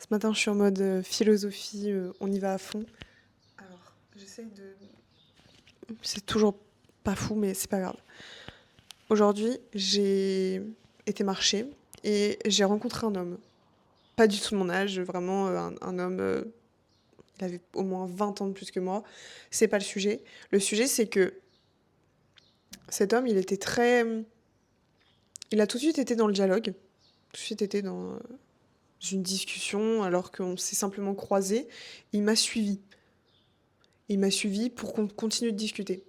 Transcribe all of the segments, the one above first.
Ce matin, je suis en mode philosophie, on y va à fond. Alors, j'essaye de. C'est toujours pas fou, mais c'est pas grave. Aujourd'hui, j'ai été marcher et j'ai rencontré un homme. Pas du tout de mon âge, vraiment un homme. Il avait au moins 20 ans de plus que moi. C'est pas le sujet. Le sujet, c'est que cet homme, il était très. Il a tout de suite été dans le dialogue, tout de suite été dans une discussion, alors qu'on s'est simplement croisés. Il m'a suivi. Il m'a suivi pour qu'on continue de discuter.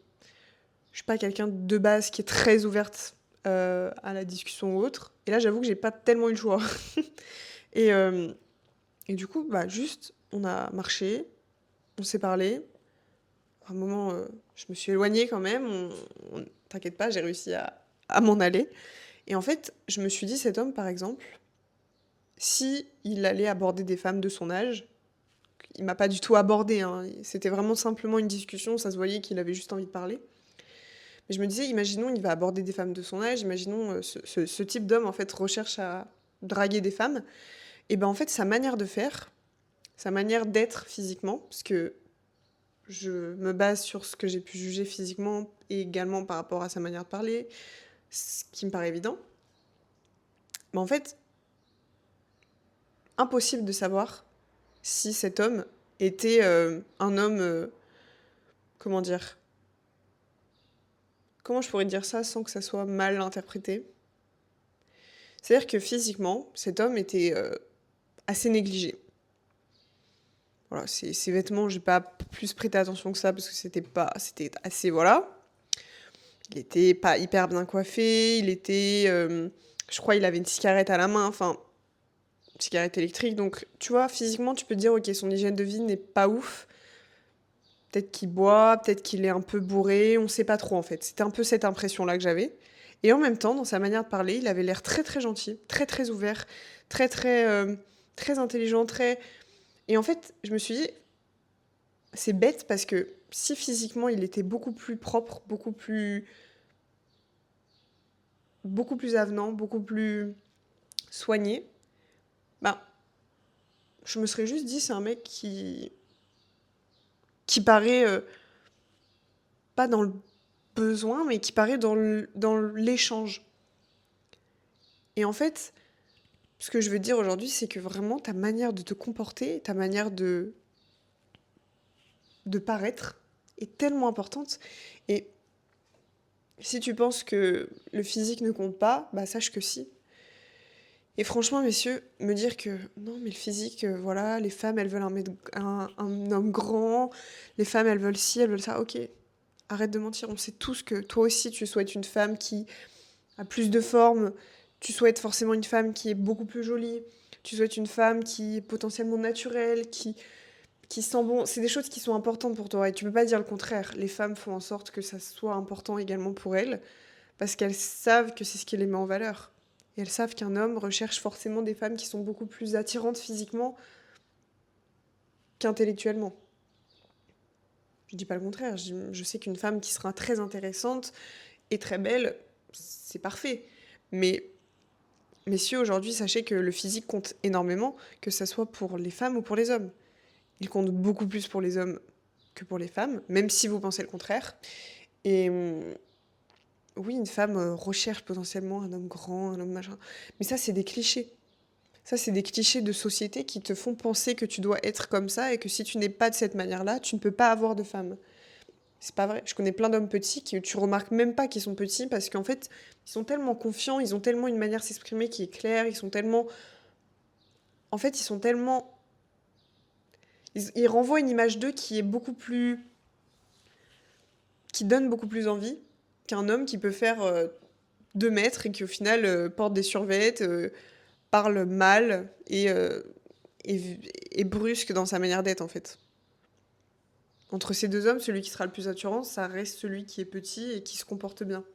Je suis pas quelqu'un de base qui est très ouverte à la discussion ou autre. Et là, j'avoue que j'ai pas tellement eu le choix. Et, euh, et du coup, bah, juste, on a marché, on s'est parlé. À un moment, je me suis éloignée quand même. T'inquiète pas, j'ai réussi à m'en aller. Et en fait, je me suis dit, cet homme, par exemple, si il allait aborder des femmes de son âge, il m'a pas du tout abordé, hein. C'était vraiment simplement une discussion, ça se voyait qu'il avait juste envie de parler. Mais je me disais, imaginons, il va aborder des femmes de son âge, imaginons, ce type d'homme, en fait, recherche à draguer des femmes. Et ben en fait, sa manière de faire, sa manière d'être physiquement, parce que je me base sur ce que j'ai pu juger physiquement et également par rapport à sa manière de parler, ce qui me paraît évident, mais en fait, impossible de savoir si cet homme était un homme, comment dire, comment je pourrais dire ça sans que ça soit mal interprété. C'est-à-dire que physiquement, cet homme était assez négligé. Voilà, ses vêtements, j'ai pas plus prêté attention que ça parce que c'était assez, voilà. Il était pas hyper bien coiffé, je crois, il avait une cigarette à la main, enfin, une cigarette électrique. Donc, tu vois, physiquement, tu peux te dire, ok, son hygiène de vie n'est pas ouf. Peut-être qu'il boit, peut-être qu'il est un peu bourré, on sait pas trop en fait. C'était un peu cette impression-là que j'avais. Et en même temps, dans sa manière de parler, il avait l'air très très gentil, très très ouvert, très très très intelligent, très. Et en fait, je me suis dit, c'est bête parce que si physiquement il était beaucoup plus propre, beaucoup plus avenant, beaucoup plus soigné, bah, je me serais juste dit c'est un mec qui paraît pas dans le besoin, mais qui paraît dans l'échange. Et en fait, ce que je veux dire aujourd'hui, c'est que vraiment ta manière de te comporter, ta manière de paraître est tellement importante. Et si tu penses que le physique ne compte pas, bah sache que si. Et franchement, messieurs, me dire que non, mais le physique, voilà, les femmes, elles veulent un homme grand, les femmes, elles veulent ci, elles veulent ça, ok. Arrête de mentir, on sait tous que toi aussi, tu souhaites une femme qui a plus de forme, tu souhaites forcément une femme qui est beaucoup plus jolie, tu souhaites une femme qui est potentiellement naturelle, qui sent bon. C'est des choses qui sont importantes pour toi et tu peux pas dire le contraire. Les femmes font en sorte que ça soit important également pour elles parce qu'elles savent que c'est ce qui les met en valeur. Et elles savent qu'un homme recherche forcément des femmes qui sont beaucoup plus attirantes physiquement qu'intellectuellement. Je dis pas le contraire, je sais qu'une femme qui sera très intéressante et très belle, c'est parfait. Mais messieurs, aujourd'hui, sachez que le physique compte énormément, que ce soit pour les femmes ou pour les hommes. Il compte beaucoup plus pour les hommes que pour les femmes, même si vous pensez le contraire. Et oui, une femme recherche potentiellement un homme grand, un homme machin. Mais ça, c'est des clichés. Ça, c'est des clichés de société qui te font penser que tu dois être comme ça et que si tu n'es pas de cette manière-là, tu ne peux pas avoir de femme. C'est pas vrai. Je connais plein d'hommes petits qui tu remarques même pas qu'ils sont petits parce qu'en fait, ils sont tellement confiants, ils ont tellement une manière de s'exprimer qui est claire, ils sont tellement. En fait, ils sont tellement. Ils renvoient une image d'eux qui est beaucoup plus. Qui donne beaucoup plus envie qu'un homme qui peut faire 2 mètres et qui au final porte des survêtes, parle mal et, et brusque dans sa manière d'être en fait. Entre ces deux hommes, celui qui sera le plus attirant, ça reste celui qui est petit et qui se comporte bien.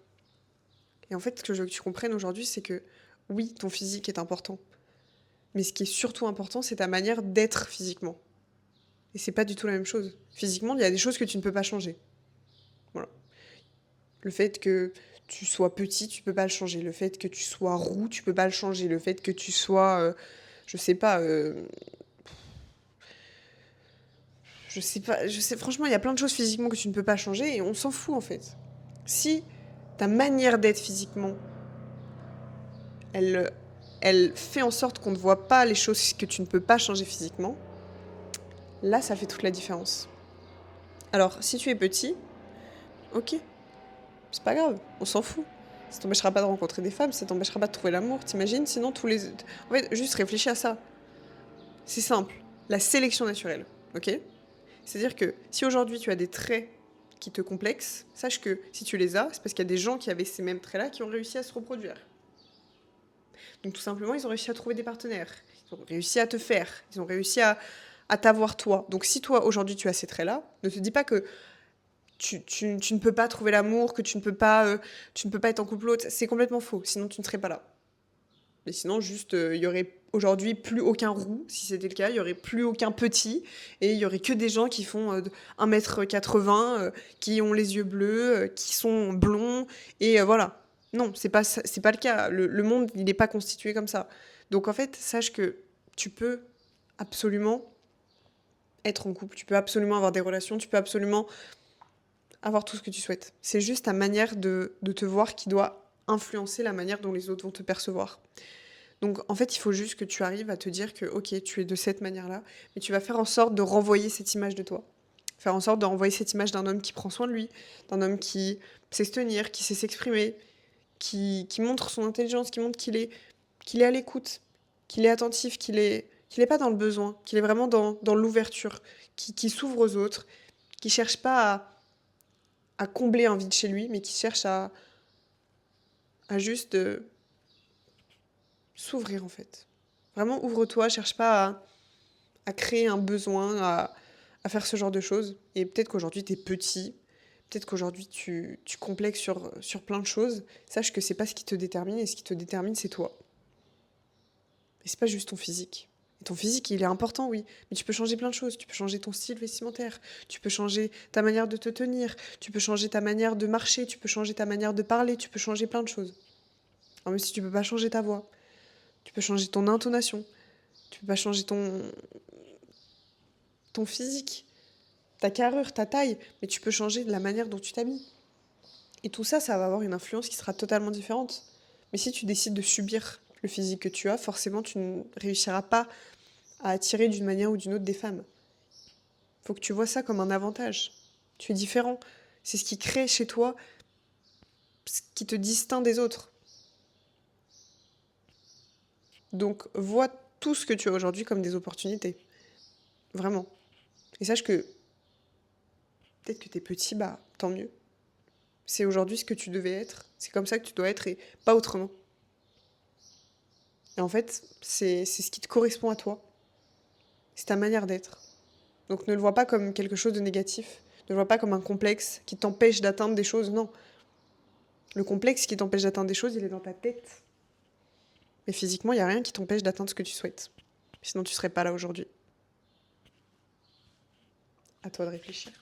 Et en fait, ce que je veux que tu comprennes aujourd'hui, c'est que oui, ton physique est important. Mais ce qui est surtout important, c'est ta manière d'être physiquement. Et c'est pas du tout la même chose. Physiquement, il y a des choses que tu ne peux pas changer. Voilà. Le fait que tu sois petit, tu peux pas le changer. Le fait que tu sois roux, tu peux pas le changer. Le fait que tu sois, je sais pas, Je sais pas, je sais, franchement, il y a plein de choses physiquement que tu ne peux pas changer et on s'en fout en fait. Si ta manière d'être physiquement, elle, elle fait en sorte qu'on ne voit pas les choses que tu ne peux pas changer physiquement, là, ça fait toute la différence. Alors, si tu es petit, ok, c'est pas grave, on s'en fout. Ça t'empêchera pas de rencontrer des femmes, ça t'empêchera pas de trouver l'amour, t'imagines? Sinon, tous les... En fait, juste réfléchis à ça. C'est simple. La sélection naturelle, ok? C'est-à-dire que si aujourd'hui tu as des traits qui te complexent, sache que si tu les as, c'est parce qu'il y a des gens qui avaient ces mêmes traits-là qui ont réussi à se reproduire. Donc tout simplement, ils ont réussi à trouver des partenaires. Ils ont réussi à te faire. Ils ont réussi à t'avoir toi. Donc si toi, aujourd'hui, tu as ces traits-là, ne te dis pas que tu ne peux pas trouver l'amour, que tu ne peux pas être en couple l'autre. C'est complètement faux. Sinon, tu ne serais pas là. Mais sinon, juste, il y aurait aujourd'hui plus aucun roux, si c'était le cas. Il y aurait plus aucun petit. Et il y aurait que des gens qui font 1,80 m, qui ont les yeux bleus, qui sont blonds. Et voilà. Non, c'est pas le cas. Le monde, il n'est pas constitué comme ça. Donc en fait, sache que tu peux absolument être en couple. Tu peux absolument avoir des relations. Tu peux absolument avoir tout ce que tu souhaites. C'est juste ta manière de te voir qui doit influencer la manière dont les autres vont te percevoir. Donc en fait, il faut juste que tu arrives à te dire que ok, tu es de cette manière-là, mais tu vas faire en sorte de renvoyer cette image de toi. Faire en sorte de renvoyer cette image d'un homme qui prend soin de lui, d'un homme qui sait se tenir, qui sait s'exprimer, qui montre son intelligence, qui montre qu'il est à l'écoute, qu'il est attentif, qu'il est pas dans le besoin, qu'il est vraiment dans l'ouverture, qui s'ouvre aux autres, qui cherche pas à combler un vide chez lui, mais qui cherche à juste s'ouvrir en fait. Vraiment, ouvre-toi, cherche pas à créer un besoin, à faire ce genre de choses. Et peut-être qu'aujourd'hui, tu es petit, peut-être qu'aujourd'hui, tu complexes sur plein de choses. Sache que c'est pas ce qui te détermine, et ce qui te détermine, c'est toi. Et c'est pas juste ton physique. Et ton physique, il est important, oui, mais tu peux changer plein de choses. Tu peux changer ton style vestimentaire, tu peux changer ta manière de te tenir, tu peux changer ta manière de marcher, tu peux changer ta manière de parler, tu peux changer plein de choses. Alors, même si tu peux pas changer ta voix, tu peux changer ton intonation, tu peux pas changer ton physique, ta carrure, ta taille, mais tu peux changer de la manière dont tu t'habilles. Et tout ça, ça va avoir une influence qui sera totalement différente. Mais si tu décides de subir le physique que tu as, forcément, tu ne réussiras pas à attirer d'une manière ou d'une autre des femmes. Il faut que tu vois ça comme un avantage. Tu es différent. C'est ce qui crée chez toi ce qui te distingue des autres. Donc, vois tout ce que tu as aujourd'hui comme des opportunités. Vraiment. Et sache que peut-être que t'es petit, bah tant mieux. C'est aujourd'hui ce que tu devais être. C'est comme ça que tu dois être et pas autrement. Et en fait, c'est ce qui te correspond à toi. C'est ta manière d'être. Donc ne le vois pas comme quelque chose de négatif. Ne le vois pas comme un complexe qui t'empêche d'atteindre des choses. Non. Le complexe qui t'empêche d'atteindre des choses, il est dans ta tête. Mais physiquement, il n'y a rien qui t'empêche d'atteindre ce que tu souhaites. Sinon, tu ne serais pas là aujourd'hui. À toi de réfléchir.